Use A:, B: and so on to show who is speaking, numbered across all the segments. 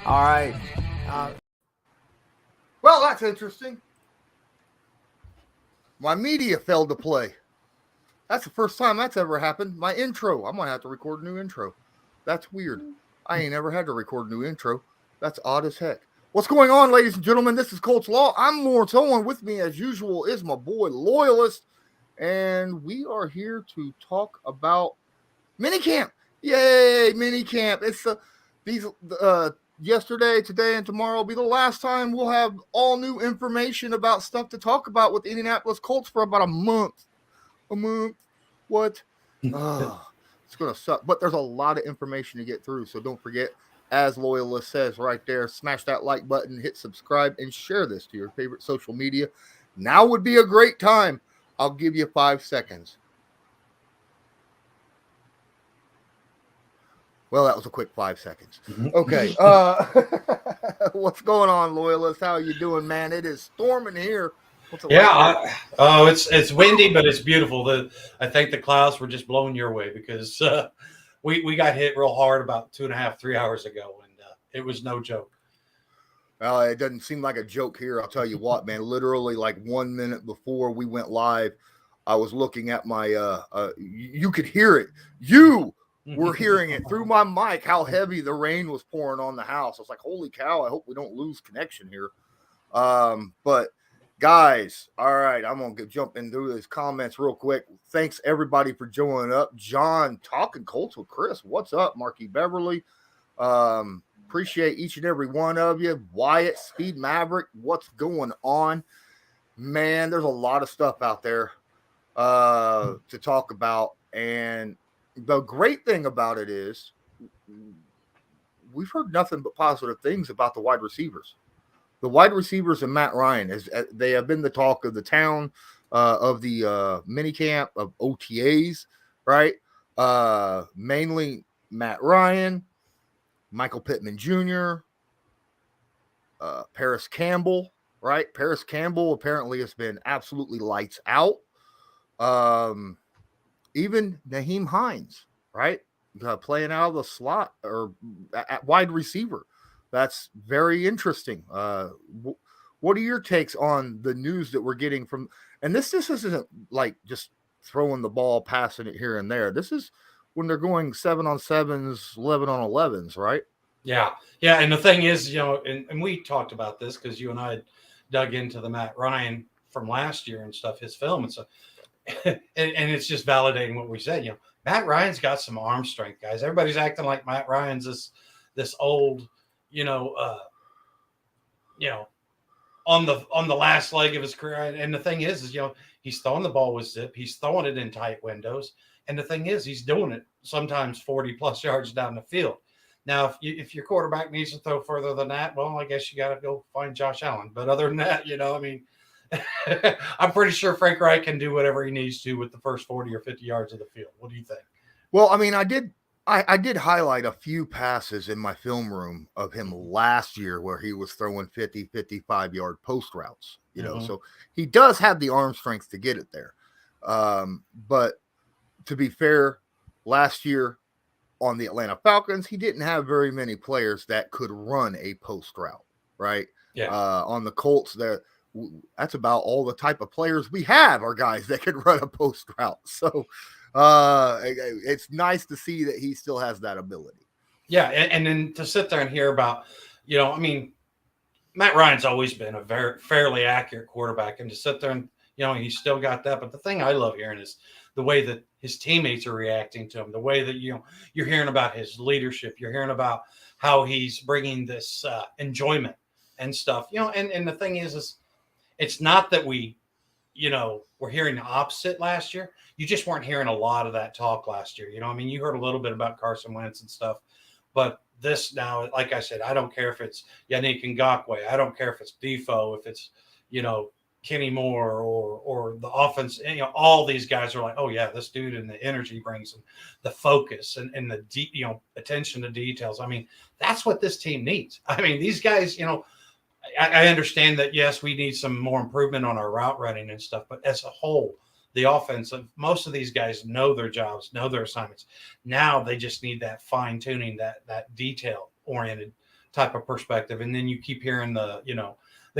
A: All right.
B: Well, that's interesting. My media failed to play. That's the first time that's ever happened. My intro. I'm going to have to record a new intro. That's weird. I ain't ever had to record a new intro. That's odd as heck. What's going on, ladies and gentlemen? This is Colts Law. I'm Lawrence Owen. With me, as usual, is my boy Loyalist. And we are here to talk about Minicamp. Yay, Minicamp. It's yesterday, today, and tomorrow will be the last time we'll have all new information about stuff to talk about with the Indianapolis Colts for about a month. What? It's going to suck. But there's a lot of information to get through. So don't forget, as Loyalist says right there, smash that like button, hit subscribe, and share this to your favorite social media. Now would be a great time. I'll give you 5 seconds. Well, that was a quick 5 seconds. Okay. What's going on, Loyalist? How are you doing, man? It is storming here.
C: It's windy, but it's beautiful. I think the clouds were just blowing your way because we got hit real hard about 2.5, 3 hours ago, and it was no joke.
B: Well, it doesn't seem like a joke here. I'll tell you what, man. Literally, like 1 minute before we went live, I was looking at my. You could hear it. You were hearing it through my mic. How heavy the rain was pouring on the house. I was like, "Holy cow! I hope we don't lose connection here." But guys, all right, I'm gonna jump into these comments real quick. Thanks everybody for joining up. John, talking Colts with Chris. What's up, Marky Beverly? Appreciate each and every one of you. Wyatt, Speed Maverick, what's going on? Man, there's a lot of stuff out there to talk about. And the great thing about it is we've heard nothing but positive things about the wide receivers. The wide receivers and Matt Ryan, they have been the talk of the town, of the minicamp, of OTAs, right? Mainly Matt Ryan, Michael Pittman Jr., Paris Campbell, right? Paris Campbell apparently has been absolutely lights out. Even Nyheim Hines, right? Playing out of the slot or at wide receiver. That's very interesting. What are your takes on the news that we're getting from? And this isn't like just throwing the ball, passing it here and there. This is when they're going 7-on-7s, 11-on-11s, right?
C: Yeah. And the thing is, and we talked about this because you and I dug into the Matt Ryan from last year and stuff, his film, and so, and it's just validating what we said. Matt Ryan's got some arm strength, guys. Everybody's acting like Matt Ryan's this old. On the last leg of his career. And the thing is he's throwing the ball with zip. He's throwing it in tight windows. And the thing is, he's doing it sometimes 40 plus yards down the field. Now, if your quarterback needs to throw further than that, well, I guess you got to go find Josh Allen. But other than that, I'm pretty sure Frank Reich can do whatever he needs to with the first 40 or 50 yards of the field. What do you think?
B: Well, I mean, I did highlight a few passes in my film room of him last year where he was throwing 50, 55-yard post routes, so he does have the arm strength to get it there. But to be fair, last year on the Atlanta Falcons, he didn't have very many players that could run a post route, right?
C: Yeah.
B: On the Colts, that's about all the type of players we have are guys that can run a post route. So it's nice to see that he still has that ability.
C: Yeah, and then to sit there and hear about, Matt Ryan's always been a very fairly accurate quarterback, and to sit there and he's still got that. But the thing I love hearing is the way that his teammates are reacting to him, the way that you're hearing about his leadership, you're hearing about how he's bringing this enjoyment and stuff. And the thing is it's not that we're hearing the opposite last year. You just weren't hearing a lot of that talk last year. You heard a little bit about Carson Wentz and stuff, but this now, like I said, I don't care if it's Yannick Ngakoue. I don't care if it's Defoe, if it's, Kenny Moore or the offense. All these guys are like, oh yeah, this dude, and the energy brings him, the focus and the deep, attention to details. That's what this team needs. These guys, I understand that, yes, we need some more improvement on our route running and stuff, but as a whole, the offense, most of these guys know their jobs, know their assignments. Now they just need that fine tuning, that detail oriented type of perspective. And then you keep hearing the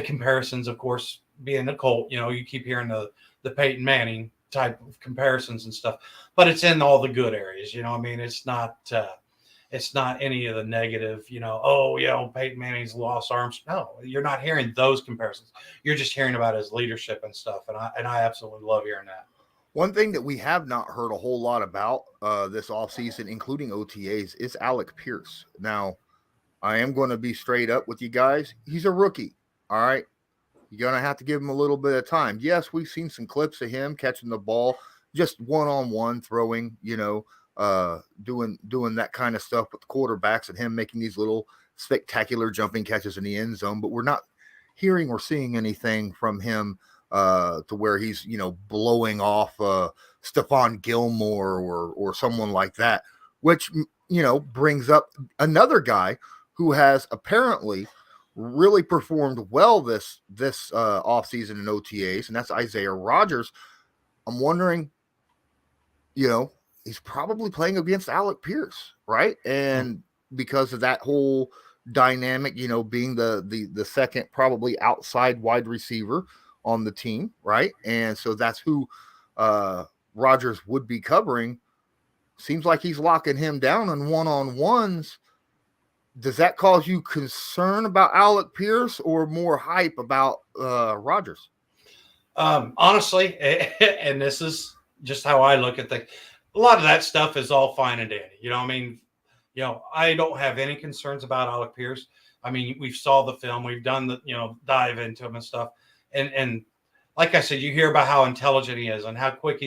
C: comparisons, of course, being a Colt, you keep hearing the Peyton Manning type of comparisons and stuff, but it's in all the good areas. I mean, it's not any of the negative, Peyton Manning's lost arms. No, you're not hearing those comparisons. You're just hearing about his leadership and stuff. And I absolutely love hearing that.
B: One thing that we have not heard a whole lot about this offseason, including OTAs, is Alec Pierce. Now, I am going to be straight up with you guys. He's a rookie. All right. You're going to have to give him a little bit of time. Yes, we've seen some clips of him catching the ball, just one-on-one throwing, doing that kind of stuff with the quarterbacks and him making these little spectacular jumping catches in the end zone. But we're not hearing or seeing anything from him to where he's, blowing off Stephon Gilmore or someone like that, which, brings up another guy who has apparently really performed well this offseason in OTAs, and that's Isaiah Rodgers. I'm wondering, he's probably playing against Alec Pierce, right? And because of that whole dynamic, being the second probably outside wide receiver on the team, right? And so that's who Rodgers would be covering. Seems like he's locking him down on one-on-ones. Does that cause you concern about Alec Pierce or more hype about Rodgers?
C: Honestly, and this is just how I look at things, a lot of that stuff is all fine and dandy. I don't have any concerns about Alec Pierce. I mean, we've saw the film, we've done the, dive into him and stuff. And like I said, you hear about how intelligent he is and how quick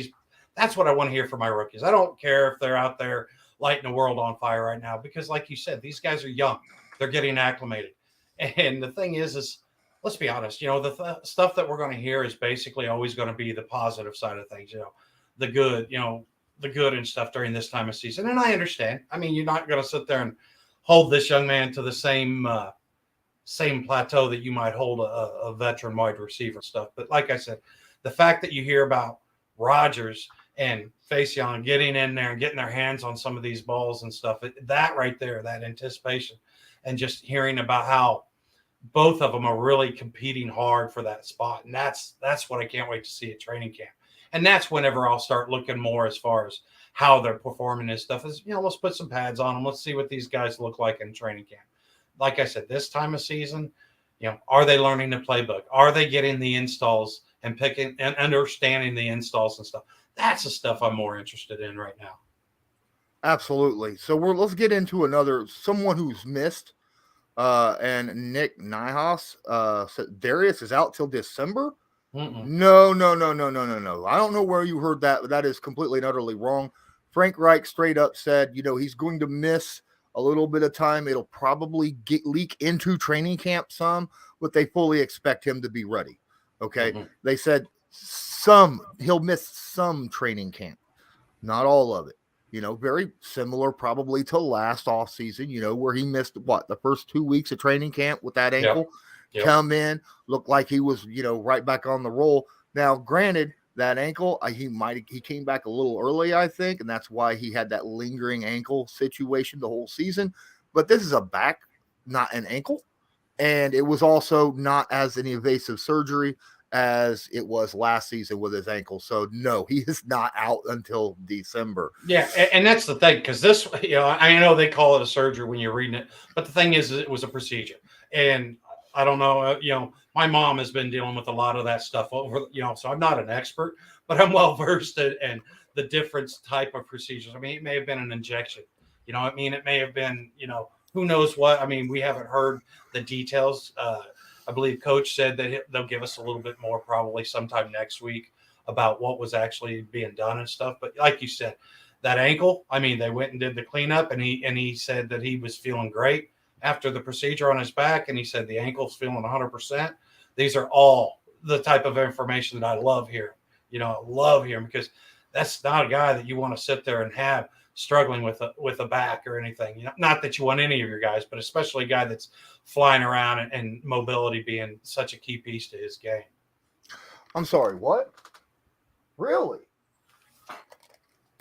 C: that's what I want to hear from my rookies. I don't care if they're out there lighting the world on fire right now, because like you said, these guys are young. They're getting acclimated. And the thing is let's be honest, the stuff that we're going to hear is basically always going to be the positive side of things, the good, the good and stuff during this time of season. And I understand. I mean, you're not going to sit there and hold this young man to the same plateau that you might hold a veteran wide receiver stuff. But like I said, the fact that you hear about Rodgers and Faison getting in there and getting their hands on some of these balls and stuff, that right there, that anticipation, and just hearing about how both of them are really competing hard for that spot. And that's what I can't wait to see at training camp. And that's whenever I'll start looking more as far as how they're performing this stuff is, let's put some pads on them. Let's see what these guys look like in training camp. Like I said, this time of season, are they learning the playbook? Are they getting the installs and picking and understanding the installs and stuff? That's the stuff I'm more interested in right now.
B: Absolutely. So let's get into someone who's missed. And Nick Nihas said Darius is out till December.
C: Mm-mm.
B: No. I don't know where you heard that, but that is completely and utterly wrong. Frank Reich straight up said, he's going to miss a little bit of time. It'll probably leak into training camp some, but they fully expect him to be ready. Okay. Mm-hmm. They said he'll miss some training camp, not all of it. Very similar probably to last offseason, where he missed the first 2 weeks of training camp with that ankle. Yep. Come in, looked like he was, right back on the roll. Now, granted, that ankle, he came back a little early, I think, and that's why he had that lingering ankle situation the whole season. But this is a back, not an ankle. And it was also not as an invasive surgery as it was last season with his ankle. So, no, he is not out until December.
C: Yeah, and that's the thing, because this, I know they call it a surgery when you're reading it, but the thing is, it was a procedure. And I don't know, my mom has been dealing with a lot of that stuff over, so I'm not an expert, but I'm well versed in the different type of procedures. I mean, it may have been an injection, it may have been, who knows what. I mean, we haven't heard the details. I believe Coach said that they'll give us a little bit more probably sometime next week about what was actually being done and stuff. But like you said, that ankle, I mean, they went and did the cleanup, and he said that he was feeling great after the procedure on his back, and he said the ankle's feeling 100%. These are all the type of information that I love hearing. Because that's not a guy that you want to sit there and have struggling with a back or anything. Not that you want any of your guys, but especially a guy that's flying around and mobility being such a key piece to his game.
B: I'm sorry, what? Really?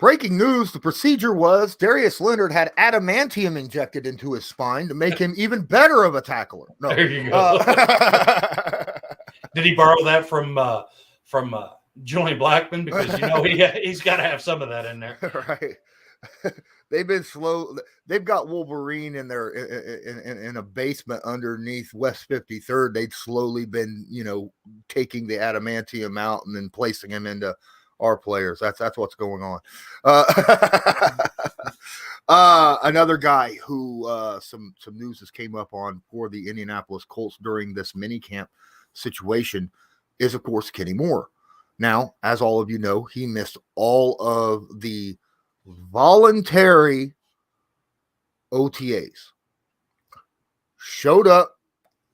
B: Breaking news, the procedure was Darius Leonard had adamantium injected into his spine to make him even better of a tackler. No.
C: There you go. Did he borrow that from Julian Blackman? Because, he's got to have some of that in there.
B: Right. They've been slow. They've got Wolverine in their in a basement underneath West 53rd. They've slowly been, taking the adamantium out and then placing him into our players. That's what's going on. Another guy who some news has came up on for the Indianapolis Colts during this minicamp situation is, of course, Kenny Moore. Now, as all of you know, he missed all of the voluntary OTAs. Showed up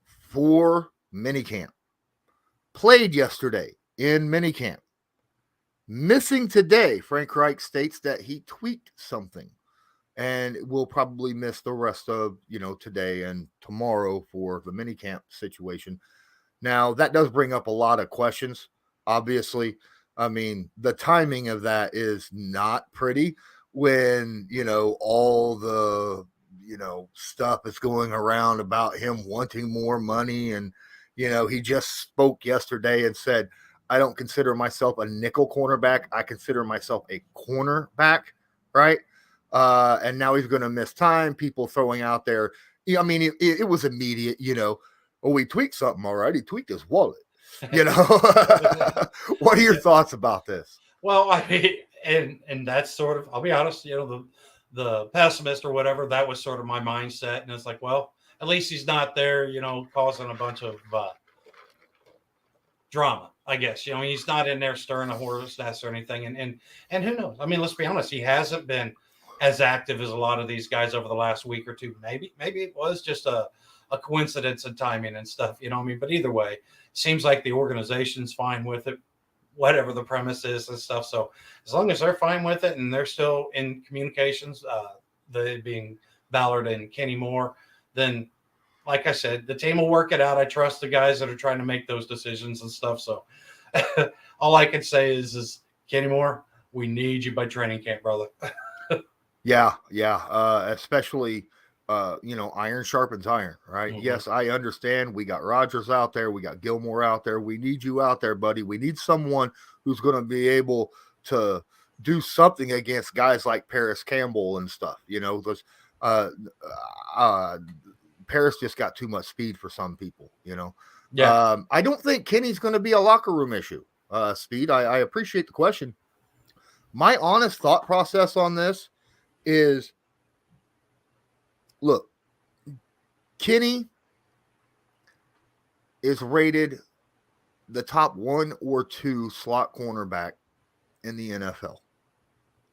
B: for minicamp. Played yesterday in minicamp. Missing today, Frank Reich states that he tweaked something and will probably miss the rest of, today and tomorrow for the minicamp situation. Now, that does bring up a lot of questions, obviously. I mean, the timing of that is not pretty when, all the, stuff is going around about him wanting more money. And, he just spoke yesterday and said, I don't consider myself a nickel cornerback. I consider myself a cornerback, right? And now he's going to miss time. People throwing out there. I mean, it was immediate, he tweaked something. All right. He tweaked his wallet, What are your thoughts about this?
C: Well, and that's sort of, I'll be honest, the pessimist or whatever, that was sort of my mindset. And it's like, well, at least he's not there, causing a bunch of drama, I guess. He's not in there stirring a hornet's nest or anything. And who knows? I mean, let's be honest, he hasn't been as active as a lot of these guys over the last week or two. Maybe it was just a coincidence in timing and stuff, but either way, seems like the organization's fine with it, whatever the premise is and stuff. So as long as they're fine with it and they're still in communications, they being Ballard and Kenny Moore, then like I said, the team will work it out. I trust the guys that are trying to make those decisions and stuff. So all I can say is Kenny Moore, we need you by training camp, brother.
B: Yeah. Especially, iron sharpens iron, right? Mm-hmm. Yes, I understand. We got Rodgers out there. We got Gilmore out there. We need you out there, buddy. We need someone who's going to be able to do something against guys like Paris Campbell and stuff. Those Paris just got too much speed for some people, Yeah. I don't think Kenny's going to be a locker room issue. Speed. I appreciate the question. My honest thought process on this is, look, Kenny is rated the top 1 or 2 slot cornerback in the NFL,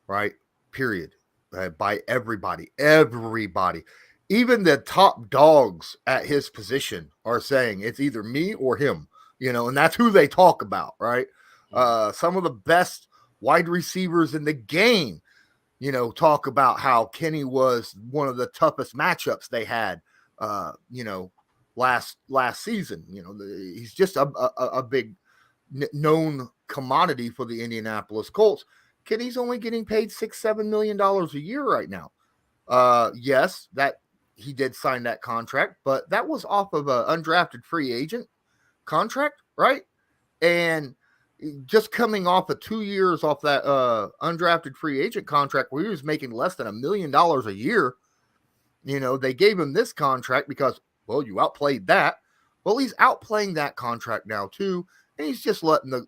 B: right? Period. By everybody. Even the top dogs at his position are saying it's either me or him, and that's who they talk about, right? Some of the best wide receivers in the game, talk about how Kenny was one of the toughest matchups they had, last season. He's just a big known commodity for the Indianapolis Colts. Kenny's only getting paid $6-7 million a year right now. Yes, that he did sign that contract, but that was off of an undrafted free agent contract, right? And just coming off of 2 years off that undrafted free agent contract where he was making less than $1 million a year, they gave him this contract because, well, you outplayed that. Well, he's outplaying that contract now too, and he's just letting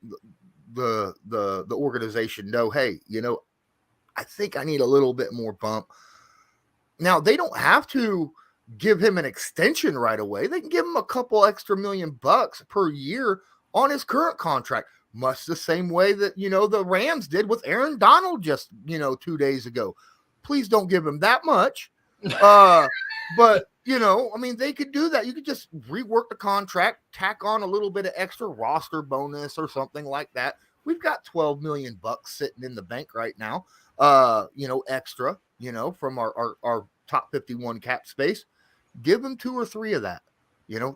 B: the organization know, hey, I think I need a little bit more bump. Now, they don't have to give him an extension right away. They can give him a couple extra $1 million per year on his current contract, much the same way that, the Rams did with Aaron Donald just, 2 days ago. Please don't give him that much. But, they could do that. You could just rework the contract, tack on a little bit of extra roster bonus or something like that. We've got $12 million sitting in the bank right now, extra, from our top 51 cap space. Give them 2 or 3 of that.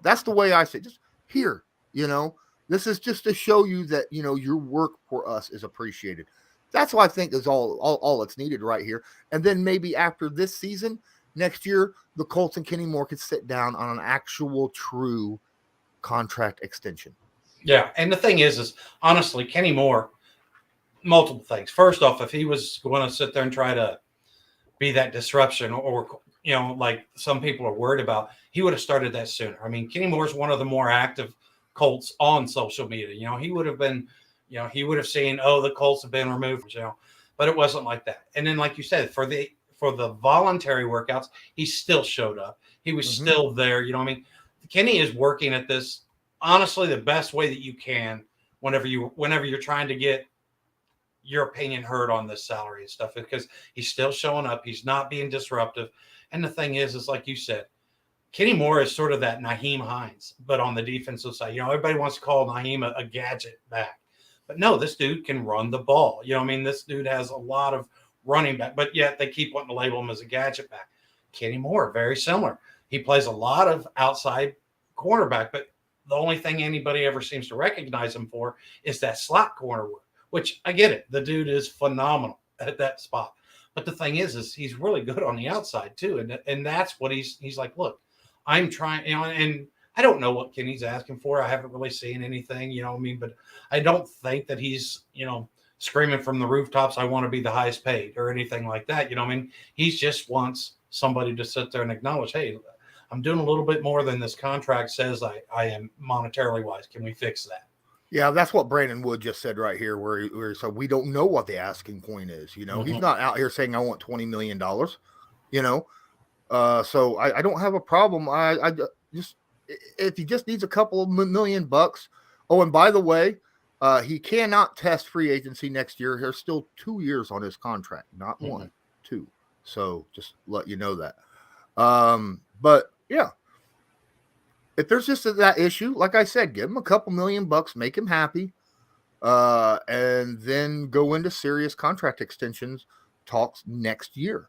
B: That's the way I say, just here, this is just to show you that, your work for us is appreciated. That's what I think is all that's needed right here. And then maybe after this season, next year, the Colts and Kenny Moore could sit down on an actual true contract extension.
C: Yeah, and the thing is honestly, Kenny Moore, multiple things. First off, if he was going to sit there and try to be that disruption or like some people are worried about, he would have started that sooner. I mean, Kenny Moore's one of the more active Colts on social media. He would have been, he would have seen, oh, the Colts have been removed, but it wasn't like that. And then, like you said, for the voluntary workouts, he still showed up. He was still there. I mean, Kenny is working at this, honestly, the best way that you can whenever you're trying to get your opinion heard on this salary and stuff, because he's still showing up. He's not being disruptive. And the thing is like you said, Kenny Moore is sort of that Nyheim Hines, but on the defensive side. Everybody wants to call Nyheim a gadget back. But no, this dude can run the ball. This dude has a lot of running back, but yet they keep wanting to label him as a gadget back. Kenny Moore, very similar. He plays a lot of outside cornerback, but the only thing anybody ever seems to recognize him for is that slot corner work, which I get it. The dude is phenomenal at that spot. But the thing is he's really good on the outside too. And that's what he's like, look, I'm trying, and I don't know what Kenny's asking for. I haven't really seen anything, but I don't think that he's, screaming from the rooftops, I want to be the highest paid or anything like that. He just wants somebody to sit there and acknowledge, hey, I'm doing a little bit more than this contract says I am monetarily wise. Can we fix that?
B: Yeah, that's what Brandon Wood just said right here, where he said we don't know what the asking point is. He's not out here saying I want $20 million. So I don't have a problem. I just, if he just needs a couple of $1,000,000. Oh, and by the way, he cannot test free agency next year. There's still 2 years on his contract, not 1, 2. So just let you know that. But yeah. If there's just that issue, like I said, give him a couple $1,000,000, make him happy, and then go into serious contract extensions talks next year.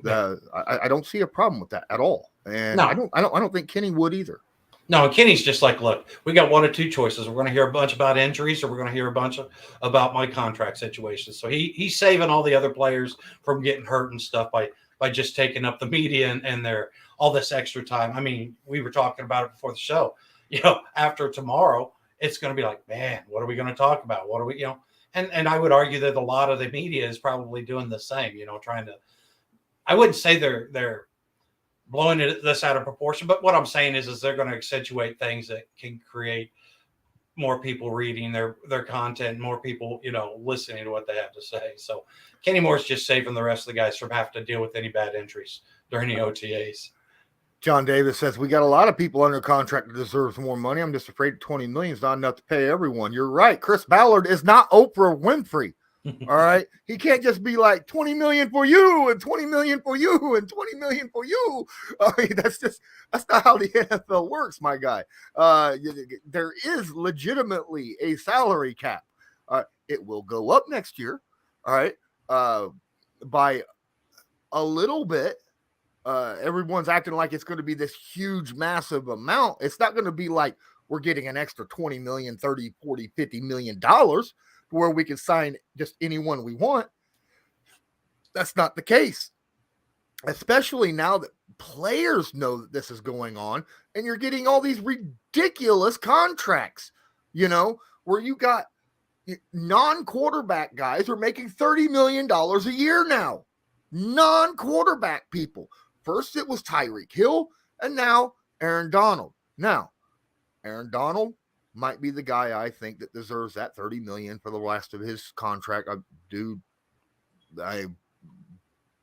B: I don't see a problem with that at all, and no. I don't think Kenny would either.
C: No, Kenny's just like, look, we got one or two choices. We're going to hear a bunch about injuries, or we're going to hear a bunch about my contract situation. So he's saving all the other players from getting hurt and stuff by just taking up the media and their all this extra time. I mean, we were talking about it before the show. After tomorrow, it's going to be like, man, what are we going to talk about? What are we, and I would argue that a lot of the media is probably doing the same, trying to, I wouldn't say they're blowing this out of proportion, but what I'm saying is they're going to accentuate things that can create more people reading their content, more people, listening to what they have to say. So Kenny Moore's just saving the rest of the guys from having to deal with any bad injuries during the OTAs.
B: John Davis says, we got a lot of people under contract that deserves more money. I'm just afraid $20 million is not enough to pay everyone. You're right. Chris Ballard is not Oprah Winfrey. All right. He can't just be like 20 million for you and 20 million for you and 20 million for you. I mean, that's not how the NFL works, my guy. There is legitimately a salary cap. It will go up next year. All right. By a little bit. Everyone's acting like it's going to be this huge, massive amount. It's not going to be like we're getting an extra 20 million, 30, 40, $50 million where we can sign just anyone we want. That's not the case. Especially now that players know that this is going on and you're getting all these ridiculous contracts, where you got non-quarterback guys who are making $30 million a year now. Non-quarterback people. First it was Tyreek Hill, and now Aaron Donald. Now, Aaron Donald might be the guy I think that deserves that $30 million for the rest of his contract.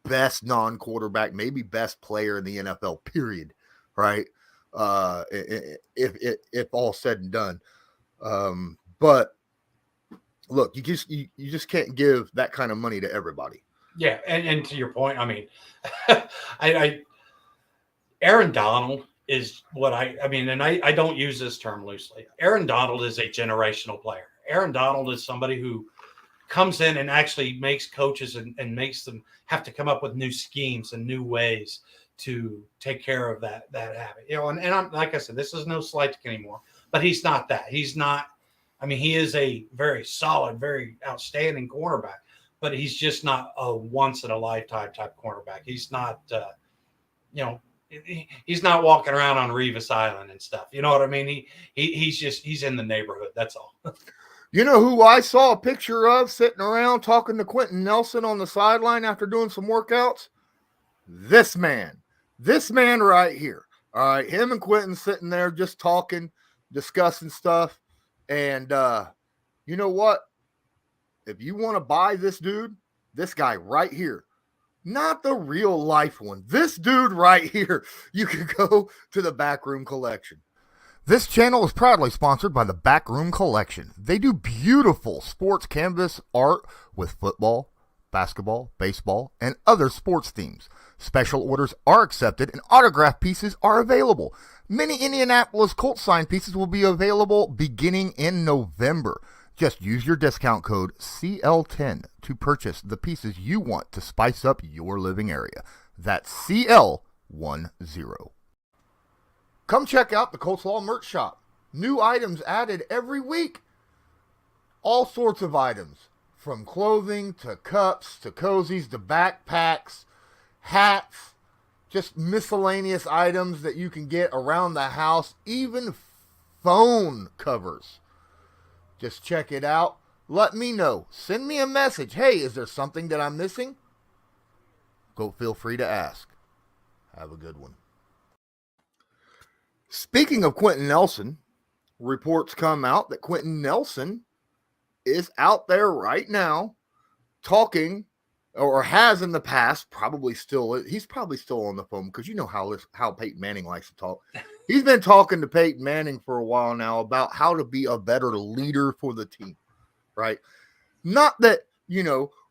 B: Best non-quarterback, maybe best player in the NFL, period. Right? If all said and done. But look, you just can't give that kind of money to everybody.
C: Yeah, and to your point, I mean, Aaron Donald is what I mean, and I don't use this term loosely. Aaron Donald is a generational player. Aaron Donald is somebody who comes in and actually makes coaches and makes them have to come up with new schemes and new ways to take care of that habit. And I'm, like I said, this is no slight to Kenny Moore, but he's not that. He's not. I mean, he is a very solid, very outstanding cornerback. but he's just not a once in a lifetime type cornerback. He's not, he's not walking around on Revis Island and stuff. You know what I mean? He's in the neighborhood. That's all.
B: You know who I saw a picture of sitting around talking to Quenton Nelson on the sideline after doing some workouts? This man right here. All right. Him and Quenton sitting there just talking, discussing stuff. And you know what? If you want to buy this dude, this guy right here, not the real life one, this dude right here, you can go to the Backroom Collection. This channel is proudly sponsored by the Backroom Collection. They do beautiful sports canvas art with football, basketball, baseball, and other sports themes. Special orders are accepted and autograph pieces are available. Many Indianapolis Colts sign pieces will be available beginning in November. Just use your discount code CL10 to purchase the pieces you want to spice up your living area. That's CL10. Come check out the Colts Law merch shop. New items added every week. All sorts of items, from clothing to cups to cozies to backpacks, hats, just miscellaneous items that you can get around the house, even phone covers. Just check it out. Let me know. Send me a message. Hey, is there something that I'm missing? Go feel free to ask. Have a good one. Speaking of Quenton Nelson, reports come out that Quenton Nelson is out there right now talking, or has in the past, he's probably still on the phone, because you know how Peyton Manning likes to talk. He's been talking to Peyton Manning for a while now about how to be a better leader for the team, right? Not that,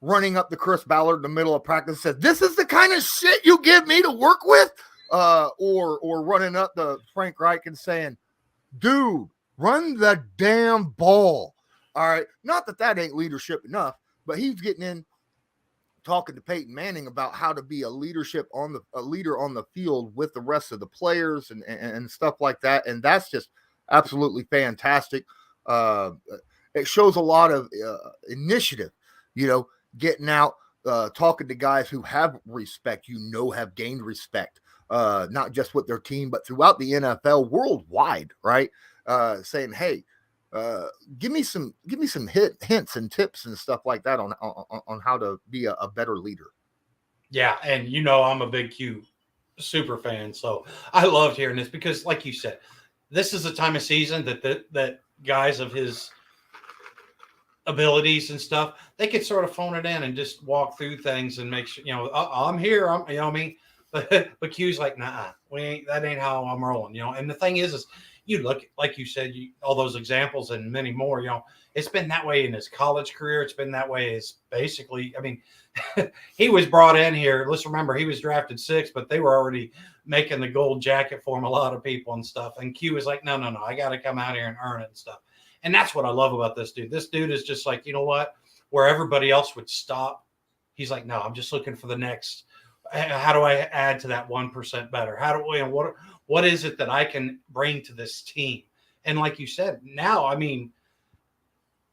B: running up to Chris Ballard in the middle of practice says, this is the kind of shit you give me to work with, or running up to Frank Reich and saying, dude, run the damn ball. All right. Not that ain't leadership enough, but he's getting in, talking to Peyton Manning about how to be a leader on the field with the rest of the players and stuff like that. And that's just absolutely fantastic. It shows a lot of initiative, getting out, talking to guys who have respect, have gained respect, not just with their team, but throughout the NFL worldwide, right? Saying, hey, give me some hints and tips and stuff like that on how to be a better leader.
C: Yeah, and I'm a big Q super fan, so I loved hearing this because, like you said, this is a time of season that guys of his abilities and stuff, they could sort of phone it in and just walk through things and make sure, I'm here, but Q's like, nah, that ain't how I'm rolling, And the thing is you look, like you said, all those examples and many more, it's been that way in his college career. It's been that way as basically, he was brought in here. Let's remember, he was drafted 6th, but they were already making the gold jacket for him, a lot of people and stuff. And Q was like, no, I got to come out here and earn it and stuff. And that's what I love about this dude. This dude is just like, you know what, where everybody else would stop, he's like, no, I'm just looking for the next. How do I add to that 1% better? How do we, what is it that I can bring to this team? And like you said, now,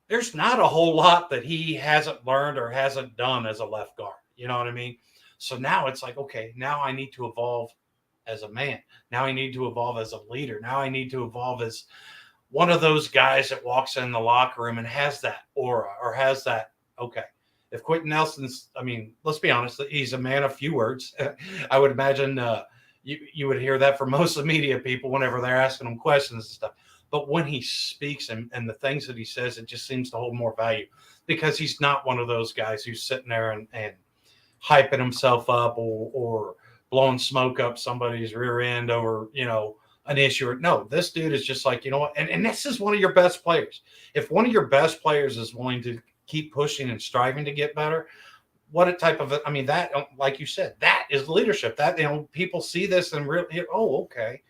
C: there's not a whole lot that he hasn't learned or hasn't done as a left guard. You know what I mean? So now it's like, okay, now I need to evolve as a man. Now I need to evolve as a leader. Now I need to evolve as one of those guys that walks in the locker room and has that aura or has that, okay. If Quenton Nelson's, let's be honest, he's a man of few words. I would imagine you would hear that from most of the media people whenever they're asking him questions and stuff. But when he speaks and the things that he says, it just seems to hold more value because he's not one of those guys who's sitting there and hyping himself up or blowing smoke up somebody's rear end over, an issue. No, this dude is just like, you know what? And this is one of your best players. If one of your best players is willing to keep pushing and striving to get better, what a type of, that, like you said, that is leadership. That, people see this and really, oh, okay,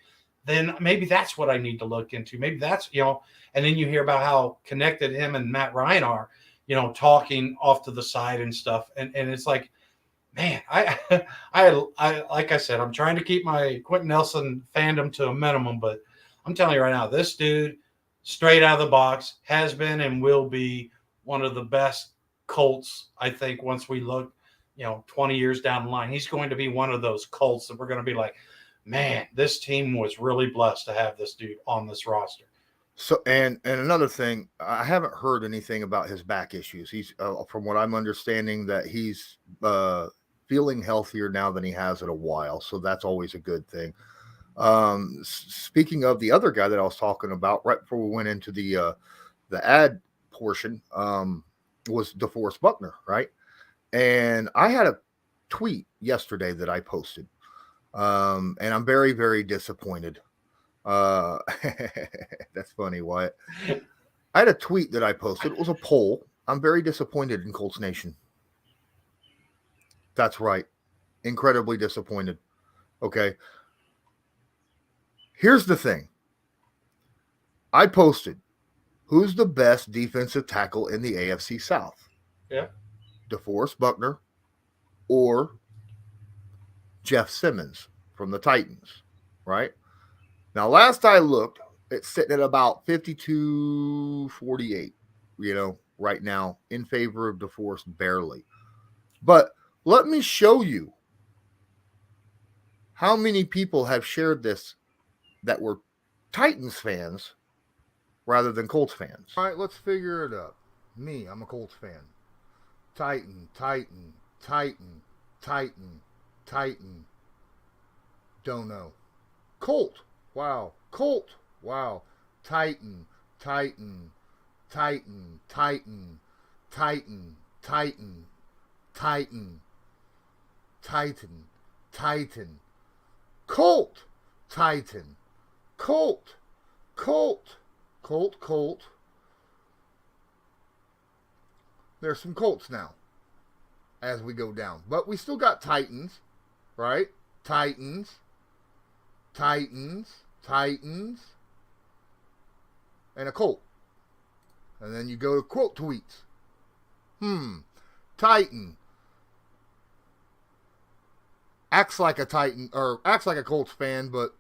C: then maybe that's what I need to look into. Maybe that's, and then you hear about how connected him and Matt Ryan are, talking off to the side and stuff. And it's like, man, I like I said, I'm trying to keep my Quenton Nelson fandom to a minimum, but I'm telling you right now, this dude, straight out of the box, has been and will be one of the best Colts, I think once we look, 20 years down the line, he's going to be one of those Colts that we're going to be like, man, this team was really blessed to have this dude on this roster.
B: So, and another thing, I haven't heard anything about his back issues. He's, from what I'm understanding, that he's feeling healthier now than he has in a while. So that's always a good thing. Speaking of the other guy that I was talking about right before we went into the ad portion, was DeForest Buckner, right? And I had a tweet yesterday that I posted, and I'm very, very disappointed. That's funny, Wyatt. I had a tweet that I posted. It was a poll. I'm very disappointed in Colts Nation. That's right. Incredibly disappointed. Okay. Here's the thing. I posted, who's the best defensive tackle in the AFC South?
C: Yeah.
B: DeForest Buckner or Jeff Simmons from the Titans, right? Now, last I looked, it's sitting at about 52-48, right now in favor of DeForest barely. But let me show you how many people have shared this that were Titans fans rather than Colts fans. All right, let's figure it up. Me, I'm a Colts fan. Titan. Don't know. Colt. Wow. Colt. Wow. Titan. Colt. Titan. Colt. There's some Colts now as we go down. But we still got Titans, right? Titans. And a Colt. And then you go to quote tweets. Titan. Acts like a Titan, or acts like a Colts fan, but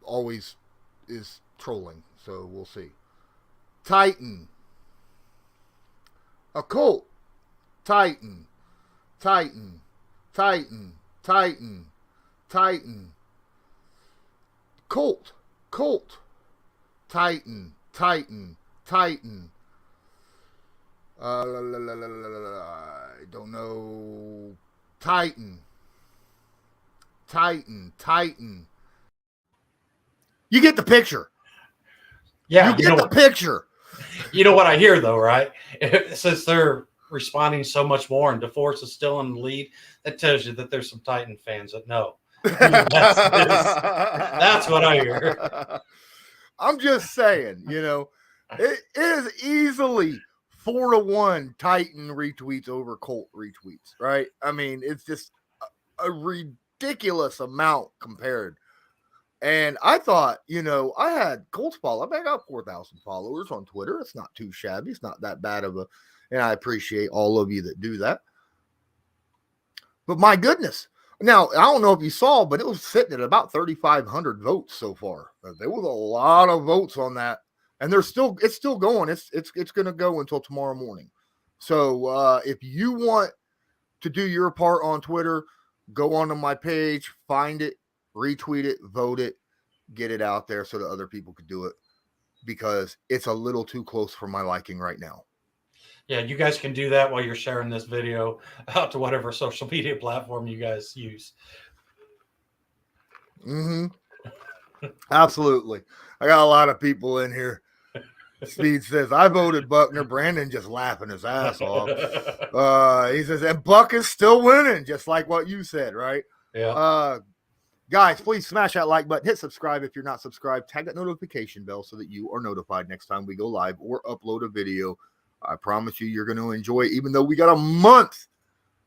B: always is trolling. So we'll see. Titan. A Colt. Titan. Colt. Titan. I don't know. Titan. You get the picture.
C: Yeah,
B: you get the picture.
C: You know what I hear though, right? Since they're responding so much more and DeForest is still in the lead, that tells you that there's some Titan fans that know. That's what I hear.
B: I'm just saying, it is easily 4-1 Titan retweets over Colt retweets, right? I mean, it's just a ridiculous amount compared. And I thought, I had Colts follow. I got 4,000 followers on Twitter. It's not too shabby. It's not that bad of and I appreciate all of you that do that. But my goodness. Now, I don't know if you saw, but it was sitting at about 3,500 votes so far. There was a lot of votes on that. And it's still going. It's going to go until tomorrow morning. So if you want to do your part on Twitter, go onto my page, find it, retweet it, vote it, get it out there so that other people could do it, because it's a little too close for my liking right now.
C: Yeah, you guys can do that while you're sharing this video out to whatever social media platform you guys use.
B: Absolutely. I got a lot of people in here. Speed says, I voted Buckner. Brandon just laughing his ass off. He says, and Buck is still winning, just like what you said, right?
C: Yeah.
B: Guys, please smash that like button. Hit subscribe if you're not subscribed. Tag that notification bell so that you are notified next time we go live or upload a video. I promise you're going to enjoy it, even though we got a month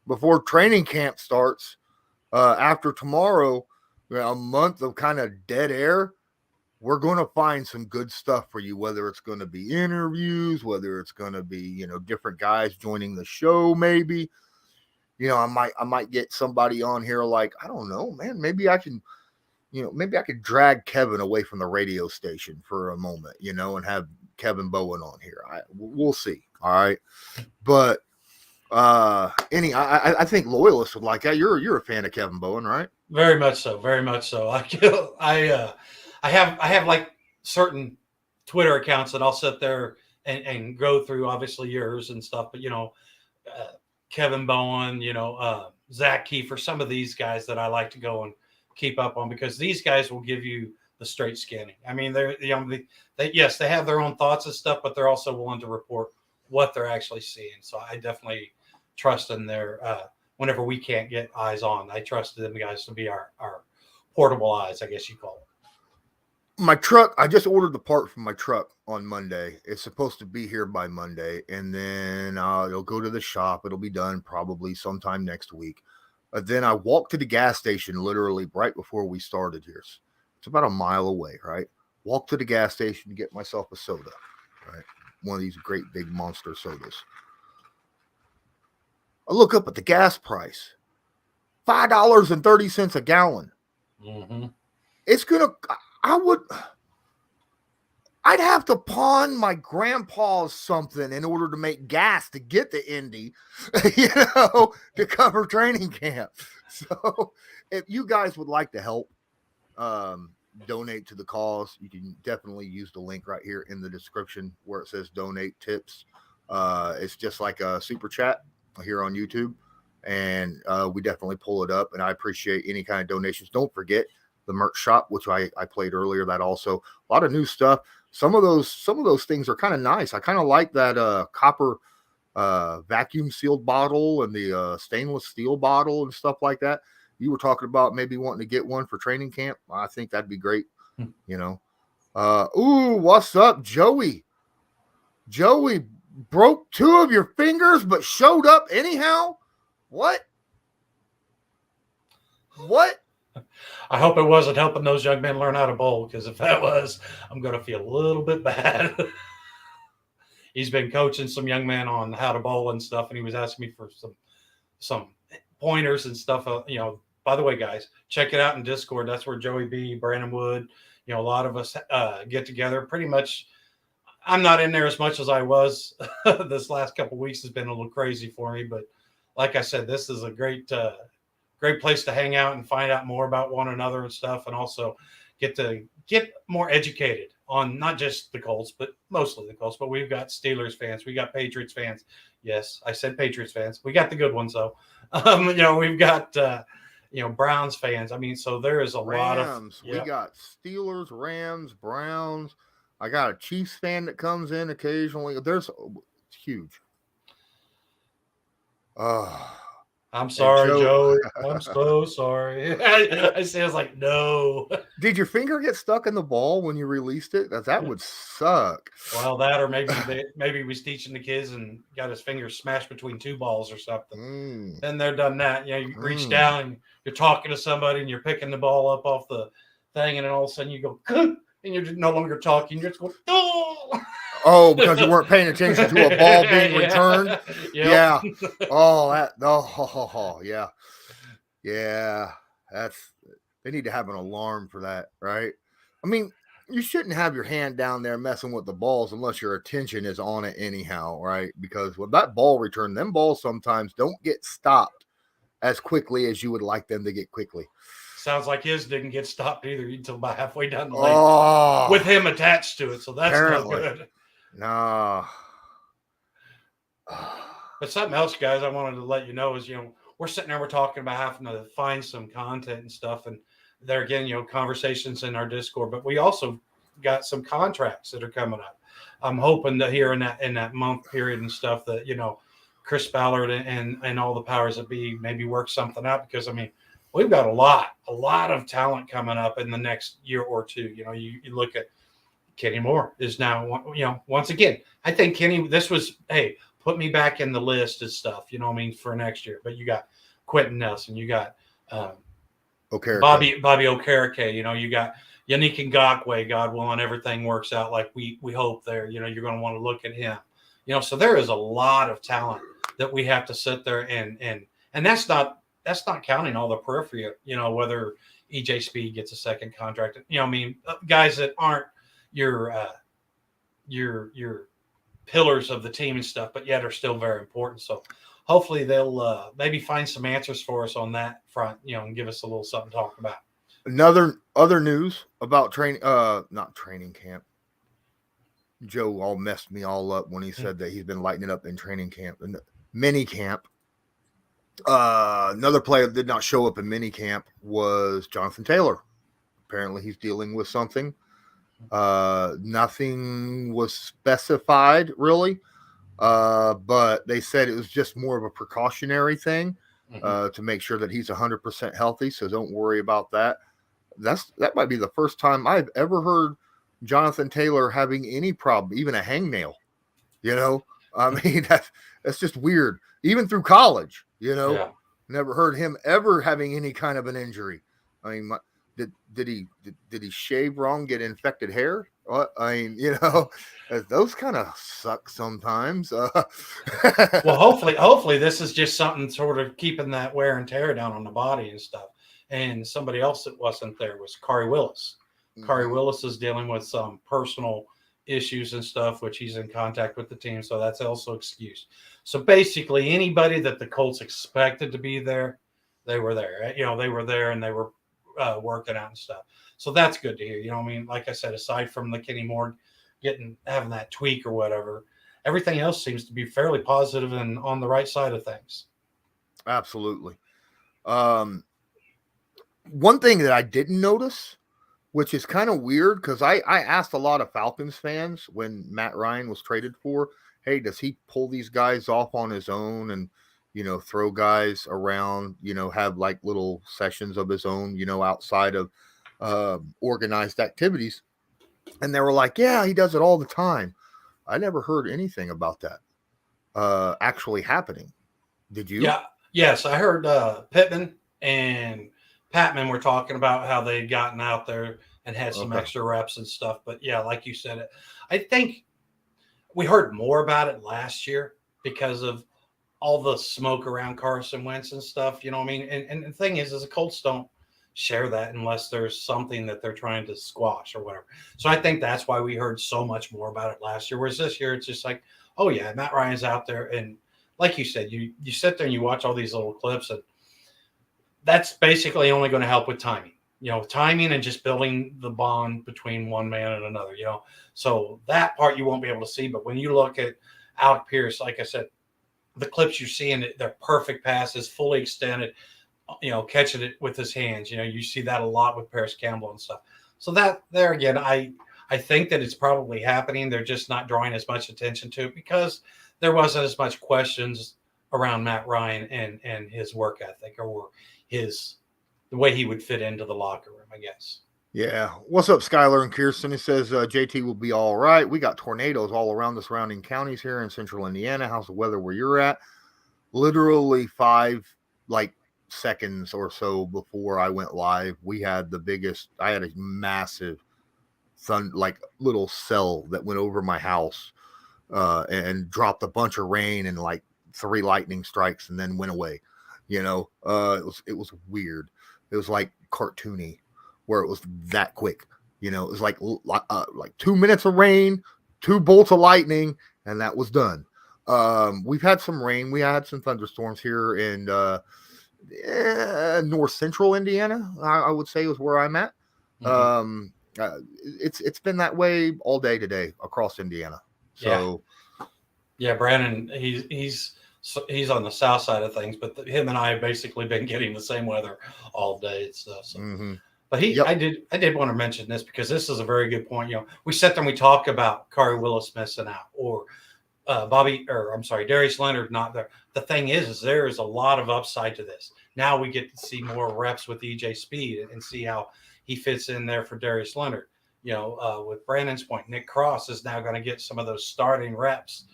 B: before training camp starts. After tomorrow, a month of kind of dead air. We're going to find some good stuff for you, whether it's going to be interviews, whether it's going to be, different guys joining the show, maybe. I might get somebody on here like, I don't know, man, maybe I can, maybe I could drag Kevin away from the radio station for a moment, and have Kevin Bowen on here. We'll see. All right. But I think Loyalist would like that. You're a fan of Kevin Bowen, right?
C: Very much so. Very much so. I have like certain Twitter accounts that I'll sit there and go through, obviously yours and stuff, but Kevin Bowen, Zach Kiefer, some of these guys that I like to go and keep up on, because these guys will give you the straight scanning. I mean, yes, they have their own thoughts and stuff, but they're also willing to report what they're actually seeing. So I definitely trust in their, whenever we can't get eyes on, I trust them guys to be our portable eyes, I guess you call it.
B: My truck, I just ordered the part from my truck on Monday. It's supposed to be here by Monday, and then it'll go to the shop. It'll be done probably sometime next week. Then I walked to the gas station literally right before we started here. It's about a mile away, right? Walked to the gas station to get myself a soda, right? One of these great big monster sodas. I look up at the gas price, $5.30 a gallon.
C: Mm-hmm.
B: It's I'd have to pawn my grandpa's something in order to make gas to get to Indy, to cover training camp. So if you guys would like to help donate to the cause, you can definitely use the link right here in the description where it says donate tips. It's just like a super chat here on YouTube, and we definitely pull it up, and I appreciate any kind of donations. Don't forget the merch shop, which I played earlier, that also a lot of new stuff. Some of those things are kind of nice. I kind of like that copper vacuum sealed bottle and the stainless steel bottle and stuff like that. You were talking about maybe wanting to get one for training camp. I think that'd be great. What's up, Joey? Joey broke 2 of your fingers but showed up anyhow. What?
C: I hope it wasn't helping those young men learn how to bowl, because if that was, I'm going to feel a little bit bad. He's been coaching some young men on how to bowl and stuff, and he was asking me for some pointers and stuff. By the way, guys, check it out in Discord. That's where Joey B, Brandon Wood, a lot of us get together. Pretty much, I'm not in there as much as I was. This last couple of weeks has been a little crazy for me, but like I said, this is a great place to hang out and find out more about one another and stuff, and also get more educated on not just the Colts, but mostly the Colts. But we've got Steelers fans, we got Patriots fans. Yes, I said Patriots fans. We got the good ones though. We've got Browns fans. I mean, so there is a lot of.
B: We got Steelers, Rams, Browns. I got a Chiefs fan that comes in occasionally. It's huge.
C: I'm sorry, Joey. I'm so sorry. I was like, no.
B: Did your finger get stuck in the ball when you released it? That would suck.
C: Well, that, or maybe he was teaching the kids and got his finger smashed between 2 balls or something. Then they're done that. You reach down and you're talking to somebody and you're picking the ball up off the thing, and then all of a sudden you go, and you're no longer talking. You're just going, oh.
B: Oh, because you weren't paying attention to a ball being returned.
C: Yep.
B: Yeah. Yeah. Yeah. They need to have an alarm for that, right? I mean, you shouldn't have your hand down there messing with the balls unless your attention is on it anyhow, right? Because with that ball return, them balls sometimes don't get stopped as quickly as you would like them to get quickly.
C: Sounds like his didn't get stopped either until about halfway down the lane with him attached to it. So that's not good.
B: No.
C: But something else, guys, I wanted to let you know is, we're sitting there, we're talking about having to find some content and stuff. And there again, conversations in our Discord, but we also got some contracts that are coming up. I'm hoping that here in that month period and stuff that, Chris Ballard and all the powers that be maybe work something out, because I mean, we've got a lot of talent coming up in the next year or two. You look at Kenny Moore is now, once again, I think Kenny, put me back in the list of stuff, for next year. But you got Quenton Nelson, you got Bobby Okereke, you got Yannick Ngakoue, God willing, everything works out like we hope there. You're going to want to look at him. So there is a lot of talent that we have to sit there and that's not counting all the periphery, whether EJ Speed gets a second contract. You know, I mean, guys that aren't your pillars of the team and stuff, but yet are still very important. So hopefully they'll maybe find some answers for us on that front, you know, and give us a little something to talk about.
B: Other news about not training camp. Joe all messed me all up when he said that he's been lighting it up in training camp and Minicamp. Another player that did not show up in Minicamp was Jonathan Taylor. Apparently he's dealing with something. Nothing was specified really, but they said it was just more of a precautionary thing to make sure that he's 100% healthy. So don't worry about that. That might be the first time I've ever heard Jonathan Taylor having any problem, even a hangnail. You know, I mean that's just weird. Even through college, you know, never heard him ever having any kind of an injury. I mean, did he shave wrong, get infected hair? I mean, you know, those kind of suck sometimes.
C: Well, hopefully this is just something sort of keeping that wear and tear down on the body and stuff. And somebody else that wasn't there was Khari Willis. Khari Willis is dealing with some personal issues and stuff, which he's in contact with the team. So that's also excused. So basically anybody that the Colts expected to be there, they were there. You know, they were there and they were working out and stuff. So that's good to hear. You know what I mean? Like I said, aside from the Kenny Moore having that tweak or whatever, everything else seems to be fairly positive and on the right side of things.
B: Absolutely. One thing that I didn't notice, which is kind of weird, because I asked a lot of Falcons fans when Matt Ryan was traded for, hey, does he pull these guys off on his own and, you know, throw guys around, you know, have like little sessions of his own, you know, outside of organized activities? And they were like, yeah, he does it all the time. I never heard anything about that actually happening. Did you?
C: Yeah. Yes, I heard Pittman and Pittman were talking about how they'd gotten out there and had some extra reps and stuff. But yeah, like you said, I think we heard more about it last year because of all the smoke around Carson Wentz and stuff. You know what I mean? And the thing is the Colts don't share that unless there's something that they're trying to squash or whatever. So I think that's why we heard so much more about it last year. Whereas this year, it's just like, oh yeah, Matt Ryan's out there. And like you said, you sit there and you watch all these little clips, and that's basically only going to help with timing, you know, timing and just building the bond between one man and another, you know. So that part you won't be able to see. But when you look at Alec Pierce, like I said, the clips you're seeing, they're perfect passes, fully extended, you know, catching it with his hands. You know, you see that a lot with Paris Campbell and stuff. So that there again, I think that it's probably happening. They're just not drawing as much attention to it because there wasn't as much questions around Matt Ryan and his work ethic or the way he would fit into the locker room, I guess.
B: Yeah. What's up, Skylar and Kirsten? He says JT will be all right. We got tornadoes all around the surrounding counties here in central Indiana. How's the weather where you're at? Literally 5 seconds or so before I went live, we had I had a massive little cell that went over my house and dropped a bunch of rain and 3 lightning strikes and then went away. You know, it was weird. It was like cartoony where it was that quick. You know, it was like 2 minutes of rain, 2 bolts of lightning, and that was done. We've had some rain. We had some thunderstorms here in north central Indiana, I would say is where I'm at. Mm-hmm. It's been that way all day today across Indiana. So
C: yeah, Brandon, he's on the south side of things, but him and I have basically been getting the same weather all day and stuff. So. Mm-hmm. But I did want to mention this because this is a very good point. You know, we sit there and we talk about Khari Willis missing out or Darius Leonard not there. The thing is there is a lot of upside to this. Now we get to see more reps with EJ Speed and see how he fits in there for Darius Leonard. You know, with Brandon's point, Nick Cross is now going to get some of those starting reps.